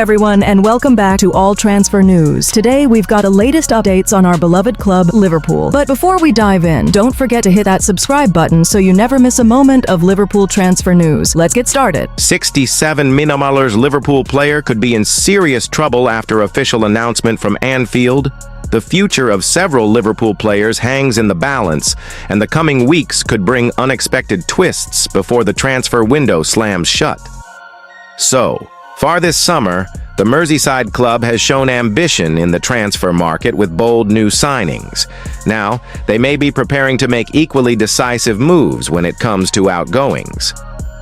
everyone, and welcome back to All Transfer News. Today, we've got the latest updates on our beloved club, Liverpool. But before we dive in, don't forget to hit that subscribe button so you never miss a moment of Liverpool transfer news. Let's get started. 67M Liverpool player could be in serious trouble after official announcement from Anfield. The future of several Liverpool players hangs in the balance, and the coming weeks could bring unexpected twists before the transfer window slams shut. So far this summer, the Merseyside club has shown ambition in the transfer market with bold new signings. Now, they may be preparing to make equally decisive moves when it comes to outgoings.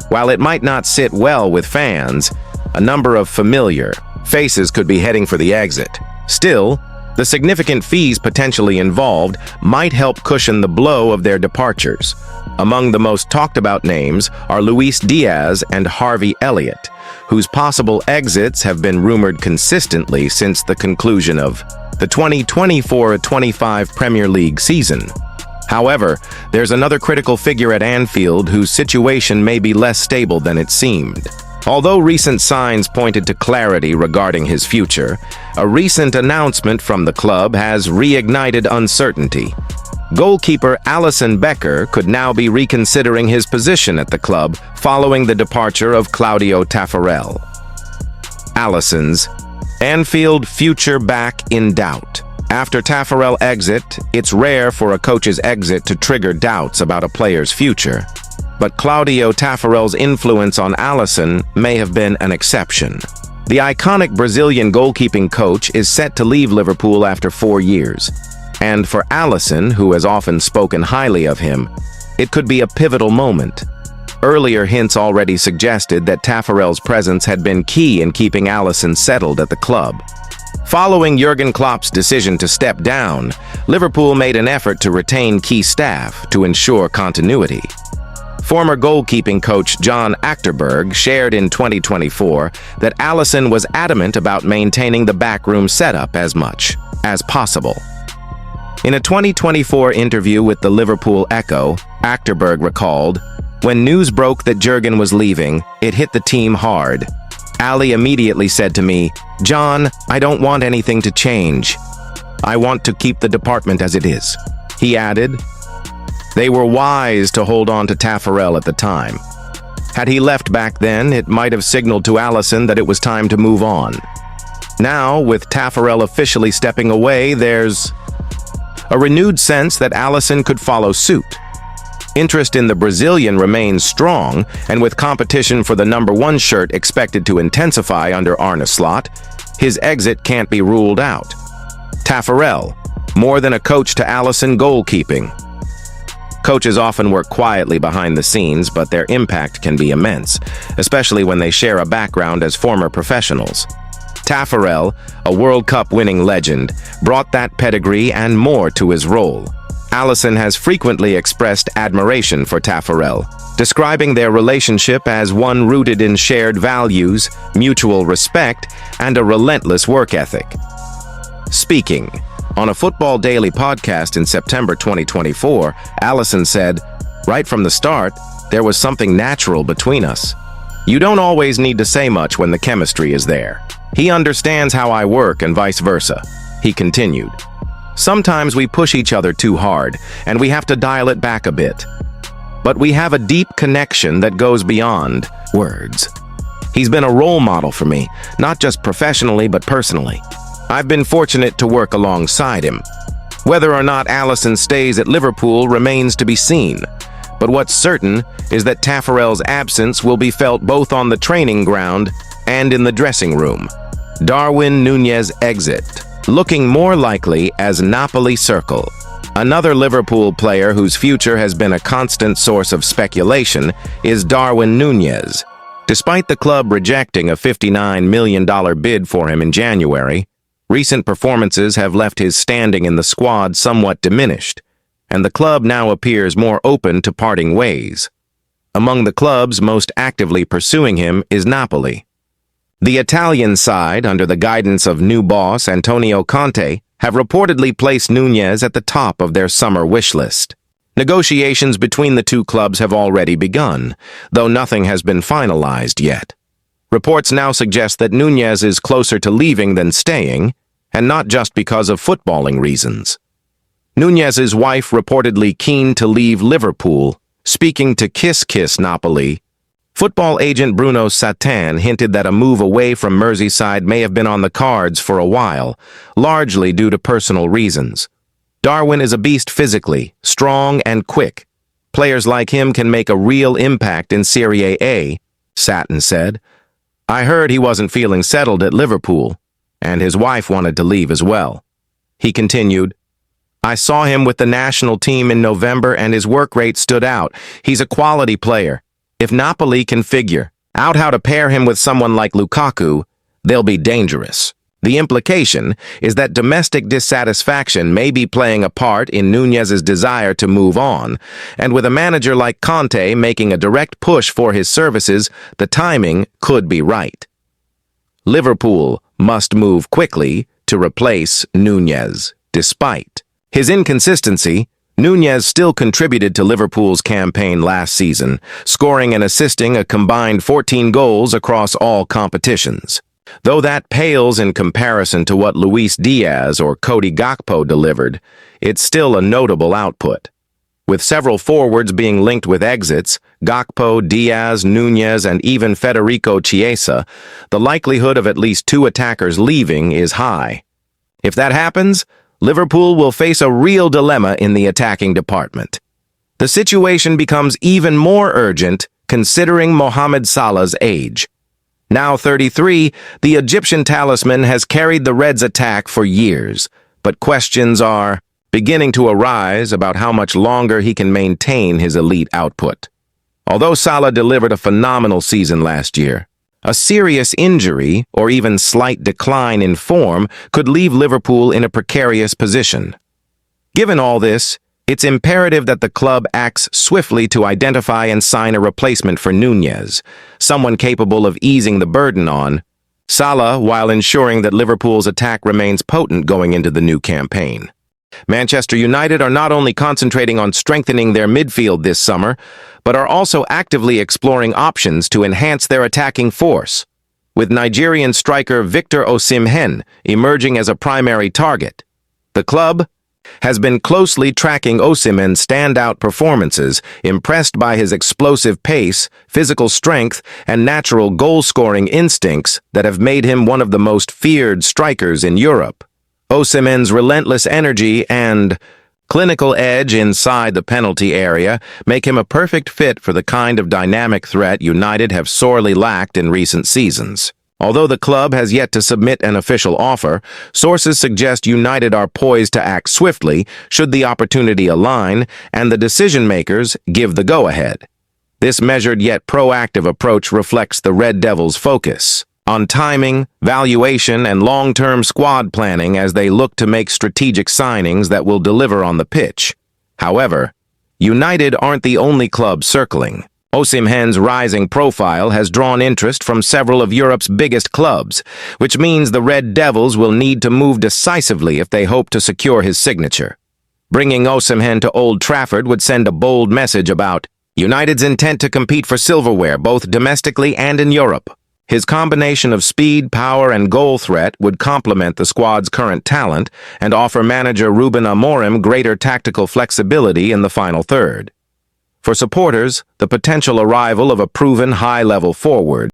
While it might not sit well with fans, a number of familiar faces could be heading for the exit. Still, the significant fees potentially involved might help cushion the blow of their departures. Among the most talked about names are Luis Diaz and Harvey Elliott, whose possible exits have been rumored consistently since the conclusion of the 2024-25 Premier League season. However, there's another critical figure at Anfield whose situation may be less stable than it seemed. Although recent signs pointed to clarity regarding his future, a recent announcement from the club has reignited uncertainty. Goalkeeper Alisson Becker could now be reconsidering his position at the club following the departure of Claudio Taffarel. Alisson's Anfield future back in doubt. After Taffarel exit, it's rare for a coach's exit to trigger doubts about a player's future. But Claudio Taffarel's influence on Alisson may have been an exception. The iconic Brazilian goalkeeping coach is set to leave Liverpool after 4 years. And for Alisson, who has often spoken highly of him, it could be a pivotal moment. Earlier hints already suggested that Taffarel's presence had been key in keeping Alisson settled at the club. Following Jurgen Klopp's decision to step down, Liverpool made an effort to retain key staff to ensure continuity. Former goalkeeping coach John Achterberg shared in 2024 that Alisson was adamant about maintaining the backroom setup as much as possible. In a 2024 interview with the Liverpool Echo, Achterberg recalled, "When news broke that Jurgen was leaving, it hit the team hard. Ali immediately said to me, 'John, I don't want anything to change. I want to keep the department as it is.'" He added, "They were wise to hold on to Taffarel at the time. Had he left back then, it might have signaled to Alisson that it was time to move on. Now, with Taffarel officially stepping away, there's a renewed sense that Alisson could follow suit. Interest in the Brazilian remains strong, and with competition for the #1 shirt expected to intensify under Arne Slot, his exit can't be ruled out. Taffarel, more than a coach to Alisson goalkeeping. Coaches often work quietly behind the scenes, but their impact can be immense, especially when they share a background as former professionals. Taffarel, a World Cup winning legend, brought that pedigree and more to his role. Alisson has frequently expressed admiration for Taffarel, describing their relationship as one rooted in shared values, mutual respect, and a relentless work ethic. Speaking on a Football Daily podcast in September 2024, Alisson said, "Right from the start, there was something natural between us. You don't always need to say much when the chemistry is there. He understands how I work and vice versa." He continued, "Sometimes we push each other too hard, and we have to dial it back a bit. But we have a deep connection that goes beyond words. He's been a role model for me, not just professionally but personally. I've been fortunate to work alongside him. Whether or not Alisson stays at Liverpool remains to be seen. But what's certain is that Taffarel's absence will be felt both on the training ground and in the dressing room." Darwin Nunez exit, looking more likely as Napoli circle. Another Liverpool player whose future has been a constant source of speculation is Darwin Nunez. Despite the club rejecting a $59 million bid for him in January, recent performances have left his standing in the squad somewhat diminished, and the club now appears more open to parting ways. Among the clubs most actively pursuing him is Napoli. The Italian side, under the guidance of new boss Antonio Conte, have reportedly placed Nunez at the top of their summer wish list. Negotiations between the two clubs have already begun, though nothing has been finalized yet. Reports now suggest that Nunez is closer to leaving than staying, and not just because of footballing reasons. Nunez's wife reportedly keen to leave Liverpool, speaking to Kiss Napoli. Football agent Bruno Satan hinted that a move away from Merseyside may have been on the cards for a while, largely due to personal reasons. Darwin is a beast physically, strong and quick. Players like him can make a real impact in Serie A, Satan said. I heard he wasn't feeling settled at Liverpool, and his wife wanted to leave as well. He continued, I saw him with the national team in November and his work rate stood out. He's a quality player. If Napoli can figure out how to pair him with someone like Lukaku, they'll be dangerous. The implication is that domestic dissatisfaction may be playing a part in Nunez's desire to move on, and with a manager like Conte making a direct push for his services, the timing could be right. Liverpool must move quickly to replace Nunez. Despite his inconsistency, Nunez still contributed to Liverpool's campaign last season, scoring and assisting a combined 14 goals across all competitions. Though that pales in comparison to what Luis Diaz or Cody Gakpo delivered, it's still a notable output. With several forwards being linked with exits, Gakpo, Diaz, Nunez, and even Federico Chiesa, the likelihood of at least 2 attackers leaving is high. If that happens, Liverpool will face a real dilemma in the attacking department. The situation becomes even more urgent considering Mohamed Salah's age. Now 33, the Egyptian talisman has carried the Reds' attack for years, but questions are beginning to arise about how much longer he can maintain his elite output. Although Salah delivered a phenomenal season last year, a serious injury or even slight decline in form could leave Liverpool in a precarious position. Given all this, it's imperative that the club acts swiftly to identify and sign a replacement for Nunez, someone capable of easing the burden on Salah while ensuring that Liverpool's attack remains potent going into the new campaign. Manchester United are not only concentrating on strengthening their midfield this summer, but are also actively exploring options to enhance their attacking force, with Nigerian striker Victor Osimhen emerging as a primary target. The club has been closely tracking Osimhen's standout performances, impressed by his explosive pace, physical strength, and natural goal-scoring instincts that have made him one of the most feared strikers in Europe. Osimhen's relentless energy and clinical edge inside the penalty area make him a perfect fit for the kind of dynamic threat United have sorely lacked in recent seasons. Although the club has yet to submit an official offer, sources suggest United are poised to act swiftly should the opportunity align and the decision-makers give the go-ahead. This measured yet proactive approach reflects the Red Devils' focus on timing, valuation, and long-term squad planning as they look to make strategic signings that will deliver on the pitch. However, United aren't the only club circling. Osimhen's rising profile has drawn interest from several of Europe's biggest clubs, which means the Red Devils will need to move decisively if they hope to secure his signature. Bringing Osimhen to Old Trafford would send a bold message about United's intent to compete for silverware both domestically and in Europe. His combination of speed, power, and goal threat would complement the squad's current talent and offer manager Ruben Amorim greater tactical flexibility in the final third. For supporters, the potential arrival of a proven high-level forward